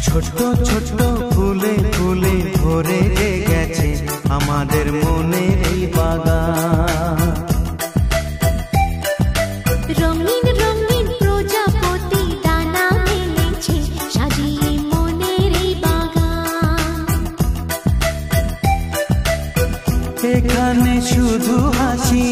ছোট্ট ছোট্ট ফুলে ফুলে ভরে গেছে আমাদের মনের এই বাগান। রঙিন রঙিন প্রজাপতি ডানা মেলেছে সাজিয়ে মনের এই বাগান। এখানে শুধু হাসি